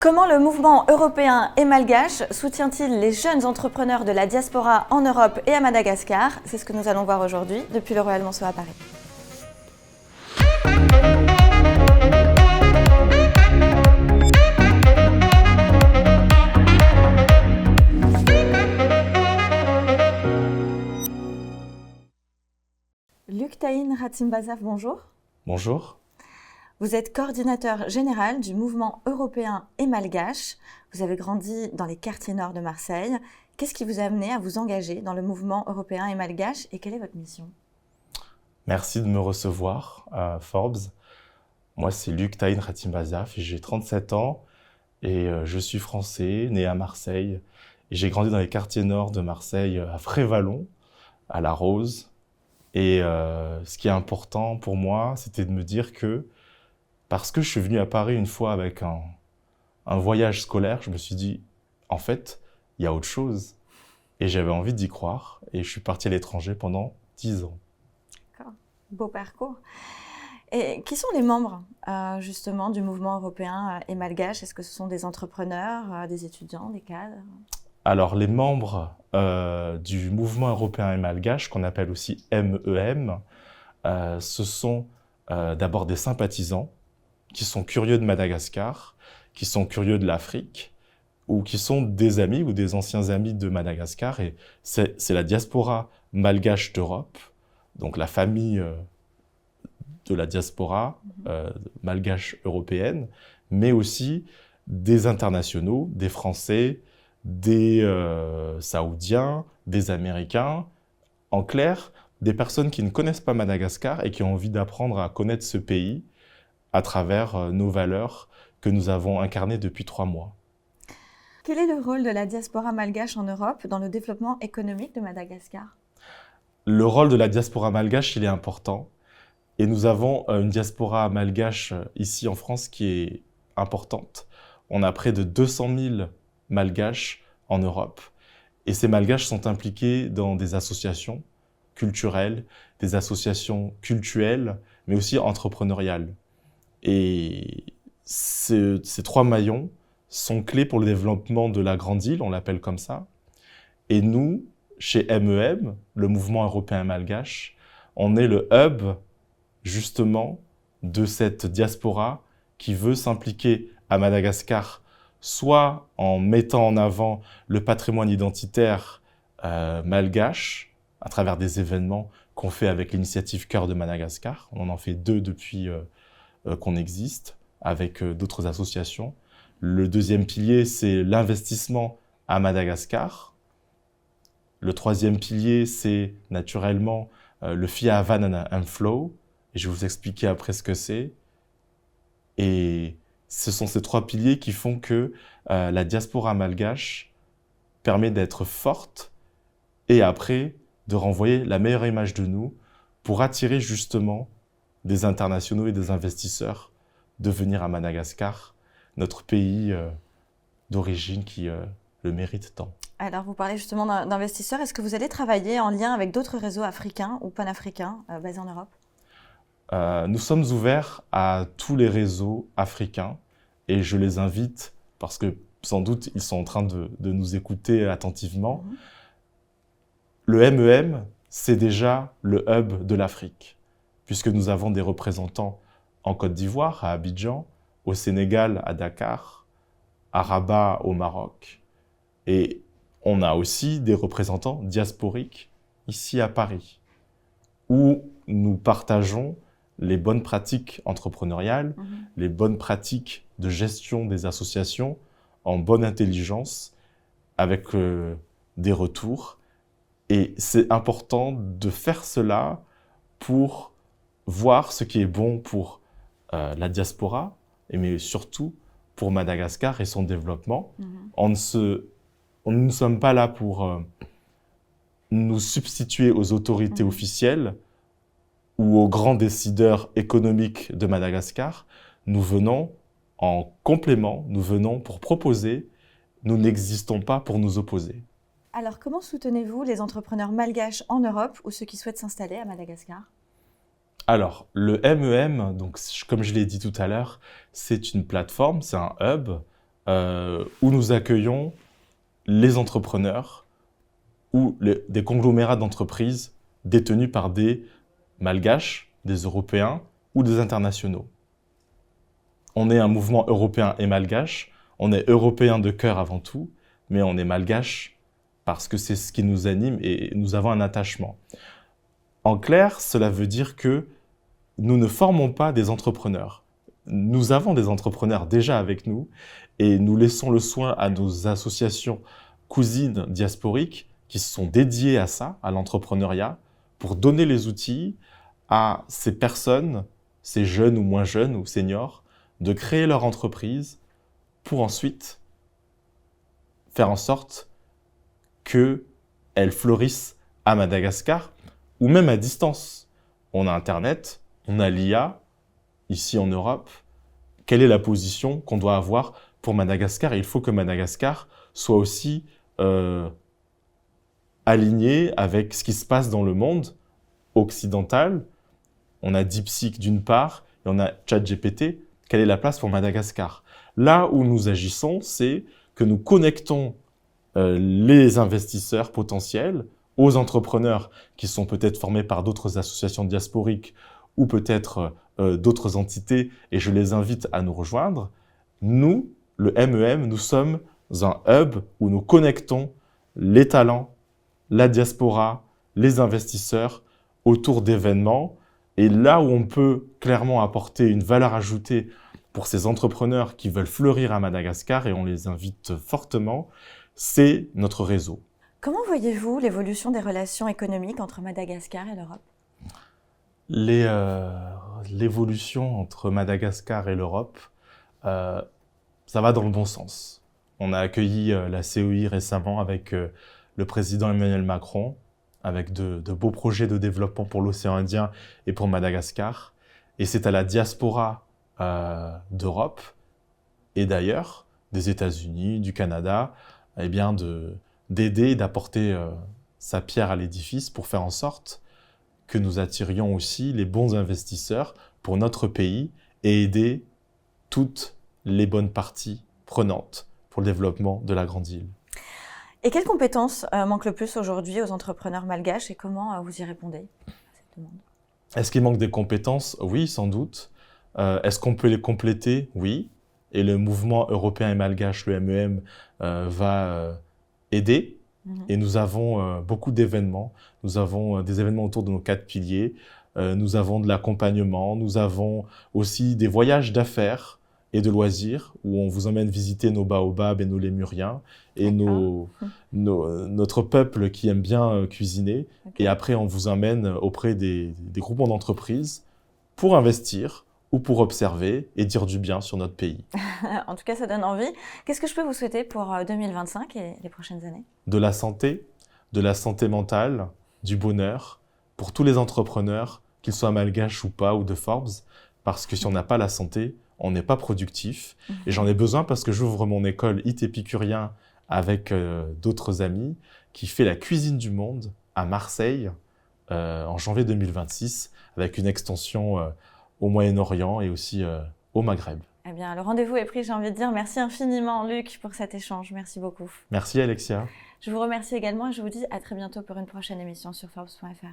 Comment le mouvement européen et malgache soutient-il les jeunes entrepreneurs de la diaspora en Europe et à Madagascar? C'est ce que nous allons voir aujourd'hui depuis le Royal Monceau à Paris. Luc Tahin Ratsimbazaf, bonjour. Bonjour. Vous êtes coordinateur général du mouvement européen et malgache. Vous avez grandi dans les quartiers nord de Marseille. Qu'est-ce qui vous a amené à vous engager dans le mouvement européen et malgache et quelle est votre mission? Merci de me recevoir à Forbes. Moi, c'est Luc Tahin Ratsimbazaf et j'ai 37 ans et je suis français, né à Marseille. Et j'ai grandi dans les quartiers nord de Marseille, à Frévalon, à La Rose. Et ce qui est important pour moi, c'était de me dire que parce que je suis venu à Paris une fois avec un voyage scolaire, je me suis dit, en fait, il y a autre chose. Et j'avais envie d'y croire. Et je suis parti à l'étranger pendant 10 ans. D'accord, beau parcours. Et qui sont les membres justement du mouvement européen et malgache? Est-ce que ce sont des entrepreneurs, des étudiants, des cadres? Alors, les membres du mouvement européen et malgache, qu'on appelle aussi MEM, ce sont d'abord des sympathisants qui sont curieux de Madagascar, qui sont curieux de l'Afrique, ou qui sont des amis ou des anciens amis de Madagascar. Et c'est la diaspora malgache d'Europe, donc la famille de la diaspora malgache européenne, mais aussi des internationaux, des Français, des Saoudiens, des Américains. En clair, des personnes qui ne connaissent pas Madagascar et qui ont envie d'apprendre à connaître ce pays à travers nos valeurs que nous avons incarnées depuis 3 mois. Quel est le rôle de la diaspora malgache en Europe dans le développement économique de Madagascar? Le rôle de la diaspora malgache, il est important. Et nous avons une diaspora malgache ici en France qui est importante. On a près de 200 000 malgaches en Europe. Et ces malgaches sont impliqués dans des associations culturelles, des associations cultuelles, mais aussi entrepreneuriales. Et ces 3 maillons sont clés pour le développement de la grande île, on l'appelle comme ça. Et nous, chez MEM, le mouvement européen malgache, on est le hub justement de cette diaspora qui veut s'impliquer à Madagascar, soit en mettant en avant le patrimoine identitaire malgache à travers des événements qu'on fait avec l'initiative Cœur de Madagascar. On en fait 2 depuis qu'on existe avec d'autres associations. Le deuxième pilier, c'est l'investissement à Madagascar. Le troisième pilier, c'est naturellement le FIA Van and Flow. Et je vais vous expliquer après ce que c'est. Et ce sont ces 3 piliers qui font que la diaspora malgache permet d'être forte et après de renvoyer la meilleure image de nous pour attirer justement des internationaux et des investisseurs de venir à Madagascar, notre pays d'origine qui le mérite tant. Alors, vous parlez justement d'investisseurs. Est-ce que vous allez travailler en lien avec d'autres réseaux africains ou panafricains basés en Europe? Nous sommes ouverts à tous les réseaux africains et je les invite, parce que sans doute ils sont en train de nous écouter attentivement. Le MEM, c'est déjà le hub de l'Afrique, puisque nous avons des représentants en Côte d'Ivoire, à Abidjan, au Sénégal, à Dakar, à Rabat, au Maroc. Et on a aussi des représentants diasporiques ici à Paris, où nous partageons les bonnes pratiques entrepreneuriales, les bonnes pratiques de gestion des associations en bonne intelligence, avec des retours. Et c'est important de faire cela pour voir ce qui est bon pour la diaspora, mais surtout pour Madagascar et son développement. On ne sommes pas là pour nous substituer aux autorités officielles ou aux grands décideurs économiques de Madagascar. Nous venons en complément, nous venons pour proposer, nous n'existons pas pour nous opposer. Alors, comment soutenez-vous les entrepreneurs malgaches en Europe ou ceux qui souhaitent s'installer à Madagascar? Alors, le MEM, donc, comme je l'ai dit tout à l'heure, c'est une plateforme, c'est un hub où nous accueillons les entrepreneurs ou des conglomérats d'entreprises détenus par des Malgaches, des Européens ou des internationaux. On est un mouvement européen et malgache, on est européen de cœur avant tout, mais on est malgache parce que c'est ce qui nous anime et nous avons un attachement. En clair, cela veut dire que nous ne formons pas des entrepreneurs. Nous avons des entrepreneurs déjà avec nous et nous laissons le soin à nos associations cousines diasporiques qui sont dédiées à ça, à l'entrepreneuriat, pour donner les outils à ces personnes, ces jeunes ou moins jeunes ou seniors, de créer leur entreprise pour ensuite faire en sorte qu'elles fleurissent à Madagascar ou même à distance. On a Internet, on a l'IA, ici en Europe. Quelle est la position qu'on doit avoir pour Madagascar? Et il faut que Madagascar soit aussi aligné avec ce qui se passe dans le monde occidental. On a DeepSeek d'une part et on a ChatGPT. Quelle est la place pour Madagascar? Là où nous agissons, c'est que nous connectons les investisseurs potentiels aux entrepreneurs qui sont peut-être formés par d'autres associations diasporiques ou peut-être d'autres entités, et je les invite à nous rejoindre. Nous, le MEM, nous sommes un hub où nous connectons les talents, la diaspora, les investisseurs autour d'événements. Et là où on peut clairement apporter une valeur ajoutée pour ces entrepreneurs qui veulent fleurir à Madagascar, et on les invite fortement, c'est notre réseau. Comment voyez-vous l'évolution des relations économiques entre Madagascar et l'Europe? L'évolution entre Madagascar et l'Europe, ça va dans le bon sens. On a accueilli la COI récemment avec le président Emmanuel Macron, avec de beaux projets de développement pour l'océan Indien et pour Madagascar. Et c'est à la diaspora d'Europe et d'ailleurs, des États-Unis, du Canada, eh bien d'aider et d'apporter sa pierre à l'édifice pour faire en sorte que nous attirions aussi les bons investisseurs pour notre pays et aider toutes les bonnes parties prenantes pour le développement de la grande île. Et quelles compétences manquent le plus aujourd'hui aux entrepreneurs malgaches et comment vous y répondez à cette demande? Est-ce qu'il manque des compétences? Oui, sans doute. Est-ce qu'on peut les compléter? Oui. Et le mouvement européen et malgache, le MEM, va aider. Et nous avons beaucoup d'événements. Nous avons des événements autour de nos 4 piliers. Nous avons de l'accompagnement. Nous avons aussi des voyages d'affaires et de loisirs où on vous emmène visiter nos baobabs et nos lémuriens et notre peuple qui aime bien cuisiner. Okay. Et après, on vous emmène auprès des groupements d'entreprises pour investir ou pour observer et dire du bien sur notre pays. En tout cas, ça donne envie. Qu'est-ce que je peux vous souhaiter pour 2025 et les prochaines années? De la santé mentale, du bonheur pour tous les entrepreneurs, qu'ils soient malgaches ou pas, ou de Forbes, parce que si on n'a pas la santé, on n'est pas productif. Et j'en ai besoin parce que j'ouvre mon école IT Épicurien avec d'autres amis qui fait la cuisine du monde à Marseille en janvier 2026 avec une extension au Moyen-Orient et aussi au Maghreb. Eh bien, le rendez-vous est pris, j'ai envie de dire. Merci infiniment, Luc, pour cet échange. Merci beaucoup. Merci, Alexia. Je vous remercie également et je vous dis à très bientôt pour une prochaine émission sur Forbes.fr.